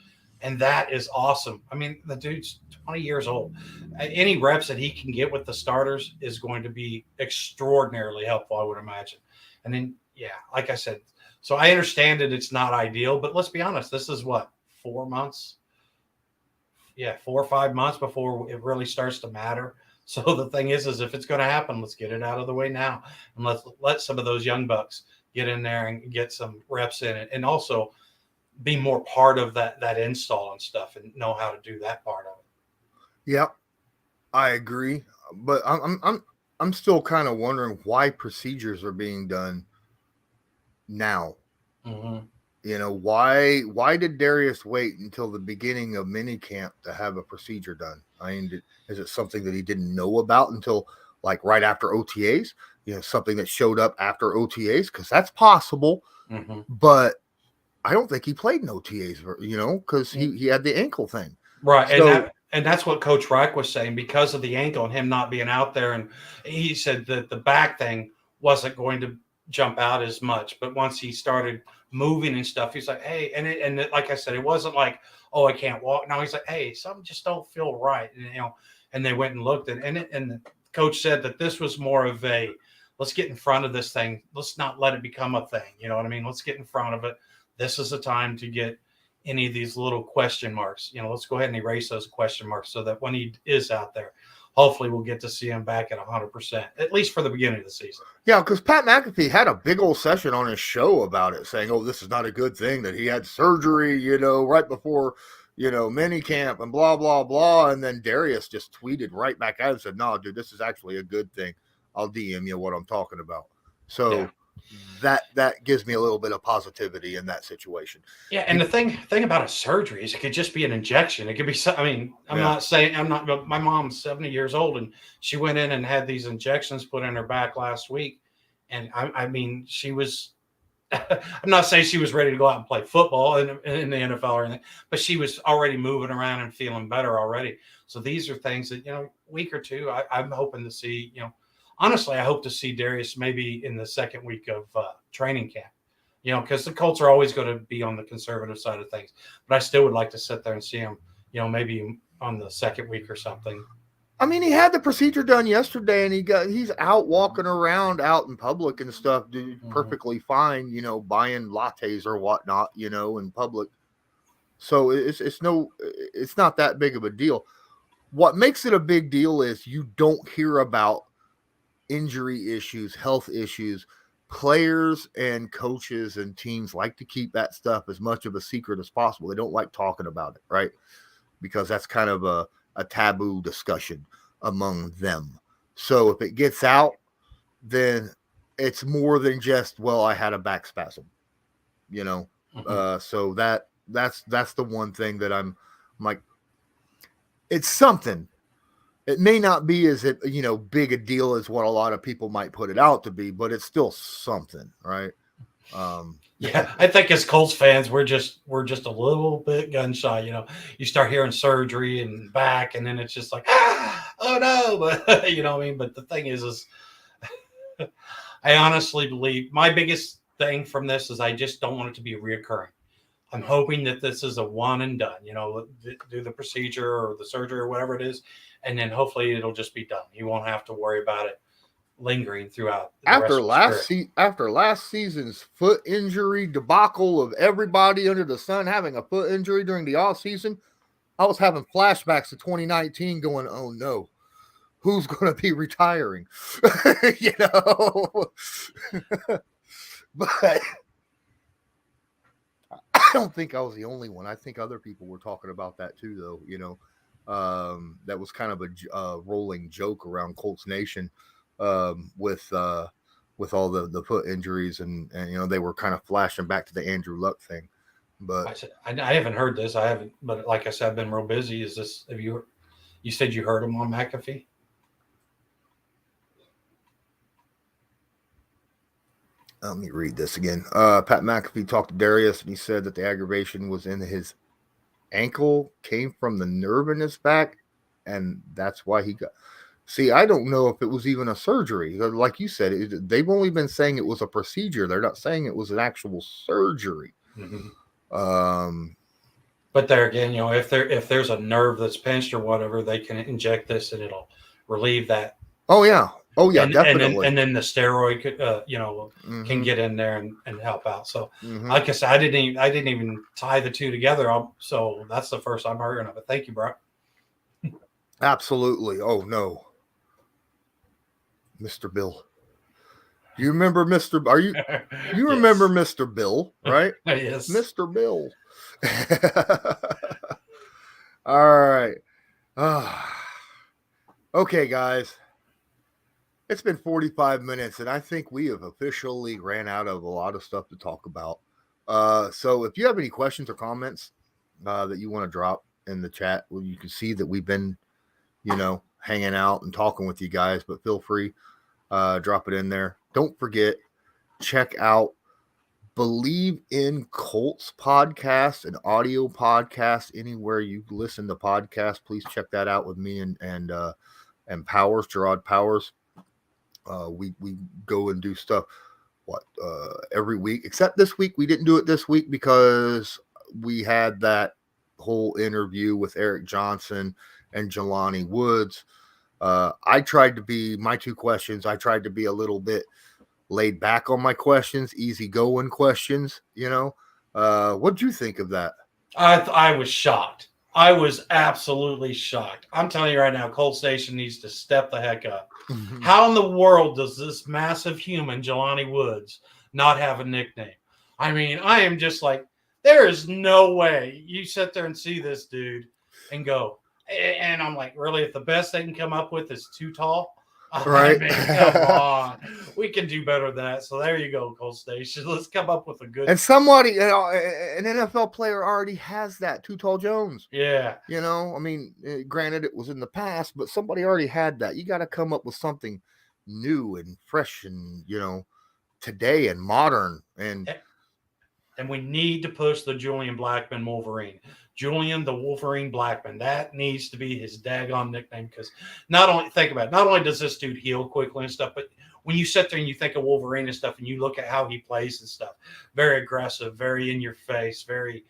C: And that is awesome. I mean, the dude's 20 years old. Any reps that he can get with the starters is going to be extraordinarily helpful, I would imagine. And then, yeah, like I said, so I understand that it's not ideal, but let's be honest. This is 4 months? Yeah, 4 or 5 months before it really starts to matter. So the thing is if it's going to happen, let's get it out of the way now, and let some of those young bucks get in there and get some reps in it, and also be more part of that install and stuff, and know how to do that part of it.
B: Yep, I agree, but I'm still kind of wondering why procedures are being done now.
C: Mm-hmm.
B: You know, why did Darius wait until the beginning of minicamp to have a procedure done? I mean, is it something that he didn't know about until like right after OTAs? You know, something that showed up after OTAs, because that's possible.
C: Mm-hmm.
B: But I don't think he played in OTAs, you know, because he had the ankle thing.
C: Right,
B: So,
C: and that's what Coach Reich was saying, because of the ankle and him not being out there, and he said that the back thing wasn't going to jump out as much, but once he started moving and stuff, he's like, hey, and like I said, it wasn't like, oh, I can't walk. No, he's like, hey, something just don't feel right, and and they went and looked, and the coach said that this was more of a, let's get in front of this thing, let's not let it become a thing, you know what I mean? Let's get in front of it. This is the time to get any of these little question marks. Let's go ahead and erase those question marks, so that when he is out there, hopefully we'll get to see him back at 100%, at least for the beginning of the season.
B: Yeah, because Pat McAfee had a big old session on his show about it, saying, oh, this is not a good thing that he had surgery, right before, minicamp and blah, blah, blah. And then Darius just tweeted right back at him and said, no, dude, this is actually a good thing. I'll DM you what I'm talking about. So yeah. That gives me a little bit of positivity in that situation.
C: Yeah, and the thing about a surgery is it could just be an injection. It could be, my mom's 70 years old, and she went in and had these injections put in her back last week. And I mean, she was, I'm not saying she was ready to go out and play football in the NFL or anything, but she was already moving around and feeling better already. So these are things that, week or two, I'm hoping to see, honestly, I hope to see Darius maybe in the second week of training camp, because the Colts are always going to be on the conservative side of things. But I still would like to sit there and see him, maybe on the second week or something.
B: I mean, he had the procedure done yesterday, and he's out walking around out in public and stuff, dude, perfectly fine, buying lattes or whatnot, in public. So it's not that big of a deal. What makes it a big deal is you don't hear about injury issues, health issues. Players and coaches and teams like to keep that stuff as much of a secret as possible. They don't like talking about it, right? Because that's kind of a taboo discussion among them. So if it gets out, then it's more than just, well, I had a back spasm, so that's the one thing that I'm like, it's something. It may not be as big a deal as what a lot of people might put it out to be, but it's still something, right?
C: Yeah, I think as Colts fans, we're just a little bit gun shy. You start hearing surgery and back, and then it's just like, oh no, but you know what I mean. But the thing is I honestly believe my biggest thing from this is I just don't want it to be reoccurring. I'm hoping that this is a one and done. Do the procedure or the surgery or whatever it is, and then hopefully it'll just be done. You won't have to worry about it lingering throughout.
B: After last season's foot injury debacle of everybody under the sun having a foot injury during the off season, I was having flashbacks to 2019 going, oh no, who's going to be retiring? But I don't think I was the only one. I think other people were talking about that too, though, that was kind of a rolling joke around Colts Nation. With all the foot injuries and they were kind of flashing back to the Andrew Luck thing. But
C: I haven't heard this. I haven't, but like I said, I've been real busy. You said you heard him on McAfee?
B: Let me read this again. Pat McAfee talked to Darius, and he said that the aggravation was in his ankle, came from the nerve in his back, and that's why he got. See, I don't know if it was even a surgery. Like you said, they've only been saying it was a procedure. They're not saying it was an actual surgery.
C: Mm-hmm. But there again, if there's a nerve that's pinched or whatever, they can inject this and it'll relieve that.
B: Oh yeah, definitely.
C: And then the steroid could, can get in there and help out. So, like I said, I didn't even tie the two together. So that's the first I'm hearing of it. Thank you, bro.
B: Absolutely. Oh no. Mr. Bill. Do you remember Mr. Are you
C: Yes.
B: remember Mr. Bill, right?
C: Yes.
B: Mr. Bill. All right. Okay, guys. It's been 45 minutes, and I think we have officially ran out of a lot of stuff to talk about. So if you have any questions or comments that you want to drop in the chat, well, you can see that we've been, hanging out and talking with you guys, but feel free, drop it in there. Don't forget, check out Believe in Colts podcast, an audio podcast. Anywhere you listen to podcasts, please check that out with me and Powers, Gerard Powers. We go and do stuff every week, except this week. We didn't do it this week because we had that whole interview with Eric Johnson and Jelani Woods. I tried to be a little bit laid back on my questions, easy going questions. What'd you think of that?
C: I was shocked. I was absolutely shocked. I'm telling you right now, Colts Nation needs to step the heck up. How in the world does this massive human, Jelani Woods, not have a nickname? I mean, I am just like, there is no way you sit there and see this dude and go, and I'm like, really, if the best they can come up with is too tall?
B: Right.
C: I mean, come on. We can do better than that. So there you go, Colts Nation. Let's come up with a good.
B: And somebody, an NFL player already has that, Too Tall Jones.
C: Yeah.
B: I mean, granted, it was in the past, but somebody already had that. You got to come up with something new and fresh and, today and modern. And
C: we need to push the Julian Blackmon Wolverine. Julian the Wolverine Blackmon. That needs to be his daggone nickname, because not only does this dude heal quickly and stuff, but when you sit there and you think of Wolverine and stuff and you look at how he plays and stuff, very aggressive, very in your face, very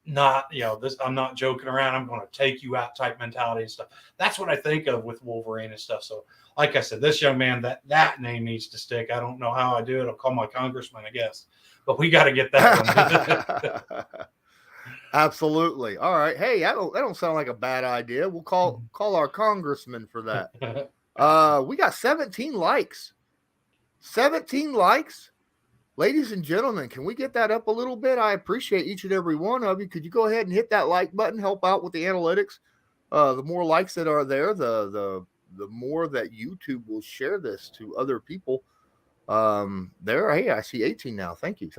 C: not, this, I'm not joking around, I'm going to take you out type mentality and stuff. That's what I think of with Wolverine and stuff. So like I said, this young man, that name needs to stick. I don't know how I do it. I'll call my congressman, I guess, but we got to get that one.
B: Absolutely. All right. Hey, that don't sound like a bad idea. We'll call our congressman for that. We got 17 likes. 17 likes. Ladies and gentlemen, can we get that up a little bit? I appreciate each and every one of you. Could you go ahead and hit that like button, help out with the analytics? The more likes that are there, the more that YouTube will share this to other people. Hey, I see 18 now. Thank you.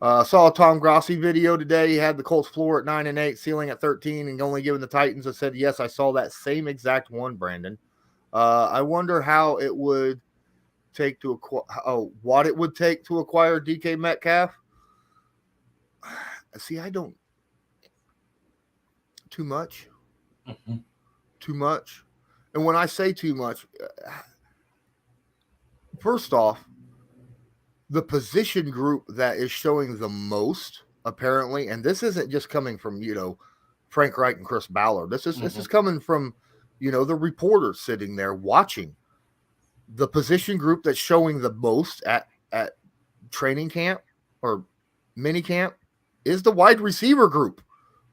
B: Saw a Tom Grossi video today. He had the Colts floor at 9-8, ceiling at 13, and only giving the Titans. I said, yes, I saw that same exact one, Brandon. I wonder how it would take to what it would take to acquire DK Metcalf. See, I don't. Too much.
C: Mm-hmm.
B: Too much. And when I say too much, first off, the position group that is showing the most, apparently, and this isn't just coming from, Frank Reich and Chris Ballard. This is coming from, the reporters sitting there watching. The position group that's showing the most at training camp or minicamp is the wide receiver group,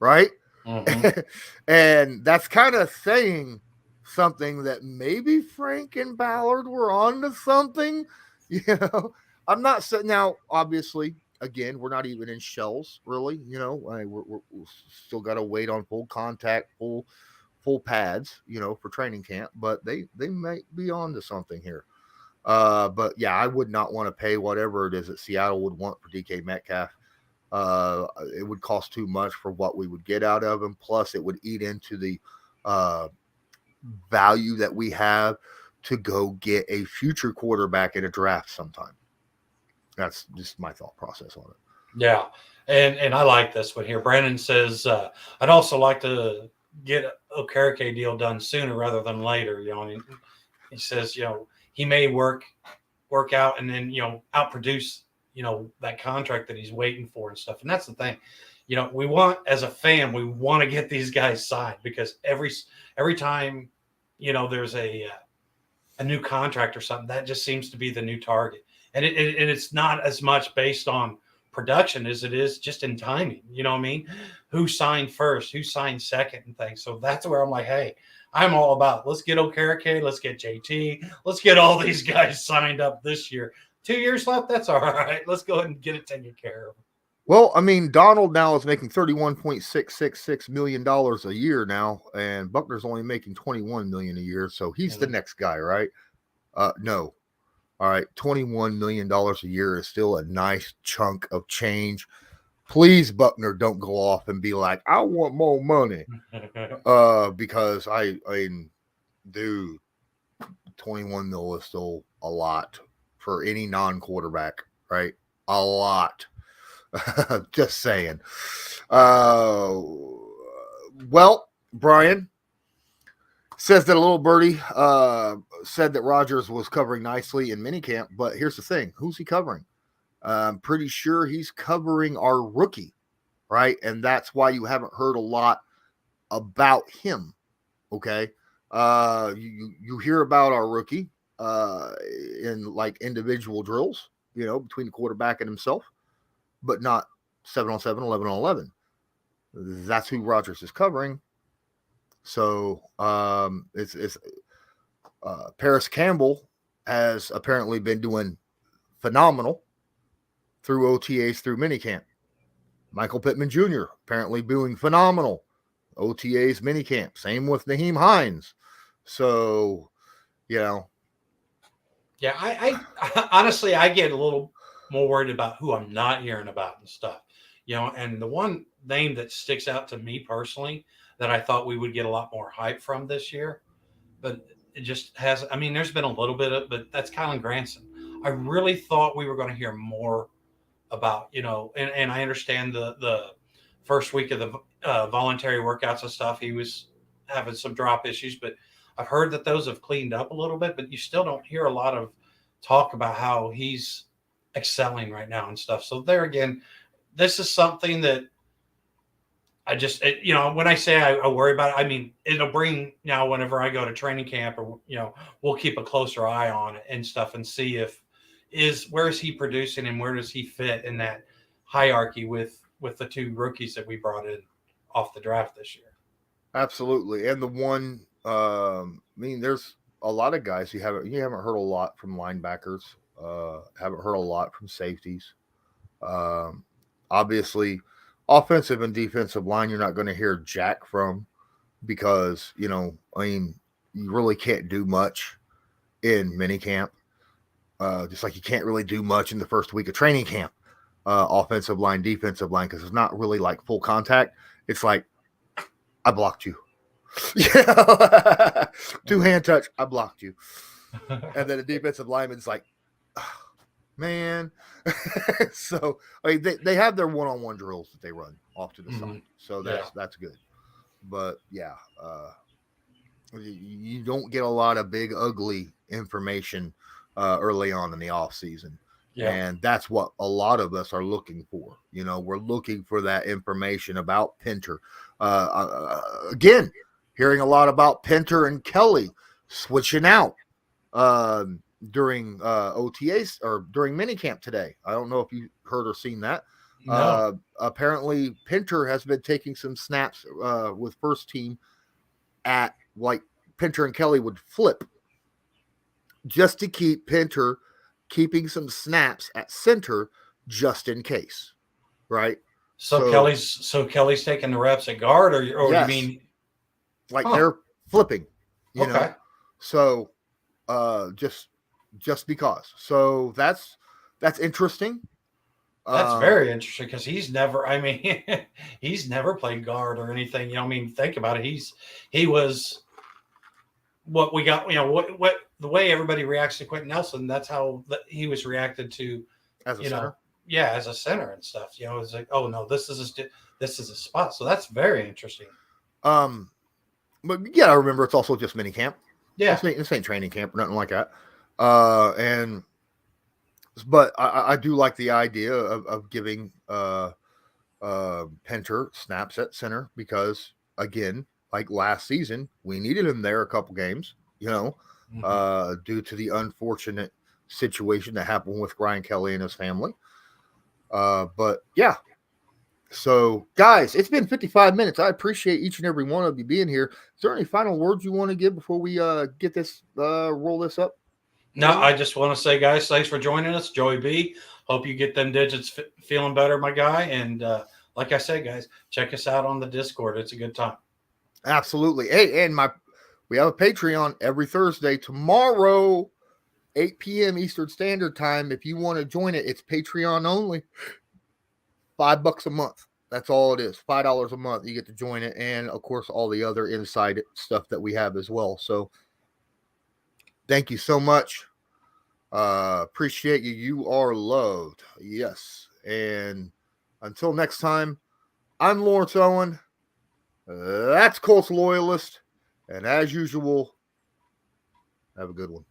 B: right?
C: Mm-hmm.
B: And that's kind of saying something that maybe Frank and Ballard were onto something, I'm not saying now, obviously, again, we're not even in shells, really. We're still got to wait on full contact, full pads, for training camp, but they might be on to something here. But yeah, I would not want to pay whatever it is that Seattle would want for DK Metcalf. It would cost too much for what we would get out of him. Plus, it would eat into the value that we have to go get a future quarterback in a draft sometime. That's just my thought process on it.
C: Yeah. And I like this one here. Brandon says, I'd also like to get a Okereke deal done sooner rather than later. He says, he may work out and then, outproduce, that contract that he's waiting for and stuff. And that's the thing, we want, as a fan, we want to get these guys signed, because every time, there's a new contract or something, that just seems to be the new target. And it's not as much based on production as it is just in timing. You know what I mean? Who signed first, who signed second and things. So that's where I'm like, hey, I'm all about let's get Okereke, let's get JT, let's get all these guys signed up this year. 2 years left, that's all right. Let's go ahead and get it taken care of.
B: Well, I mean, Donald now is making $31.666 million a year now, and Buckner's only making $21 million a year, so he's the next guy, right? No. All right, $21 million a year is still a nice chunk of change. Please, Buckner, don't go off and be like, I want more money. Because I mean, dude, 21 mil is still a lot for any non-quarterback, right? A lot. Just saying. Well, Brian says that a little birdie said that Rodgers was covering nicely in minicamp, but here's the thing. Who's he covering? I'm pretty sure he's covering our rookie, right? And that's why you haven't heard a lot about him, okay? You hear about our rookie in like individual drills, between the quarterback and himself, but not 7-on-7, 11-on-11. That's who Rodgers is covering. So it's Paris Campbell has apparently been doing phenomenal through OTAs, through minicamp. Michael Pittman Jr. apparently doing phenomenal OTAs, minicamp. Same with Nyheim Hines. So,
C: Yeah, I honestly, I get a little more worried about who I'm not hearing about and stuff. And the one name that sticks out to me personally that I thought we would get a lot more hype from this year, but it just has. I mean, there's been a little bit of, but that's Kylan Granson. I really thought we were going to hear more about, and I understand the first week of the voluntary workouts and stuff. He was having some drop issues, but I've heard that those have cleaned up a little bit, but you still don't hear a lot of talk about how he's excelling right now and stuff. So there again, this is something that I just, when I say I worry about it, I mean, it'll bring now whenever I go to training camp or, we'll keep a closer eye on it and stuff and see where is he producing and where does he fit in that hierarchy with the two rookies that we brought in off the draft this year.
B: Absolutely. And the one, there's a lot of guys you haven't heard a lot from linebackers, haven't heard a lot from safeties. Obviously, offensive and defensive line, you're not going to hear jack from because, you really can't do much in minicamp. Just like you can't really do much in the first week of training camp, offensive line, defensive line, because it's not really like full contact. It's like, I blocked you. Two-hand touch, I blocked you. And then the defensive lineman's like, oh, man. So, they have their one-on-one drills that they run off to the side. So that's good. But, you don't get a lot of big, ugly information early on in the off season. Yeah. And that's what a lot of us are looking for. We're looking for that information about Pinter. Again, hearing a lot about Pinter and Kelly switching out during OTAs or during minicamp today. I don't know if you heard or seen that. No. Apparently, Pinter has been taking some snaps with first team at like Pinter and Kelly would flip just to keep Pinter keeping some snaps at center just in case, right?
C: So Kelly's taking the reps at guard, or yes. You mean
B: like they're flipping, you know? So just because. So that's interesting.
C: That's very interesting because he's never played guard or anything. Think about it. He was what we got. What the way everybody reacts to Quenton Nelson. That's how he was reacted to
B: as a center.
C: Yeah, as a center and stuff. It's like, oh no, this is a spot. So that's very interesting.
B: But yeah, I remember it's also just minicamp.
C: Yeah,
B: this ain't training camp or nothing like that. But I do like the idea of giving Pinter snaps at center because, again, like last season, we needed him there a couple games, due to the unfortunate situation that happened with Brian Kelly and his family. But yeah, So, guys, it's been 55 minutes. I appreciate each and every one of you being here. Is there any final words you want to give before we get this roll this up?
C: No, I just want to say, guys, thanks for joining us. Joey B. Hope you get them digits feeling better, my guy. And like I said, guys, check us out on the Discord. It's a good time.
B: Absolutely. Hey, and we have a Patreon every Thursday. Tomorrow, 8 p.m. Eastern Standard Time. If you want to join it, it's Patreon only. $5 a month. That's all it is. $5 a month. You get to join it. And of course, all the other inside stuff that we have as well. So thank you so much. Appreciate you. You are loved. Yes. And until next time, I'm Lawrence Owen. That's Colts Loyalist. And as usual, have a good one.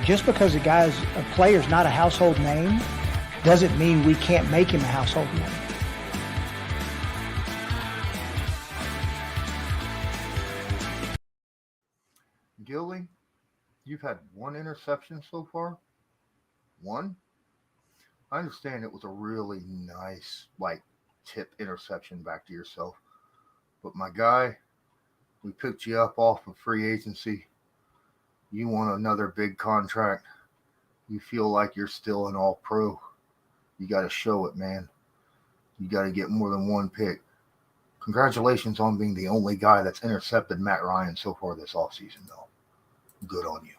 A: Just because a player's not a household name doesn't mean we can't make him a household name.
B: Gilly, you've had one interception so far? One? I understand it was a really nice, tip interception back to yourself. But my guy, we picked you up off of free agency. You want another big contract. You feel like you're still an all-pro. You got to show it, man. You got to get more than one pick. Congratulations on being the only guy that's intercepted Matt Ryan so far this offseason, though. Good on you.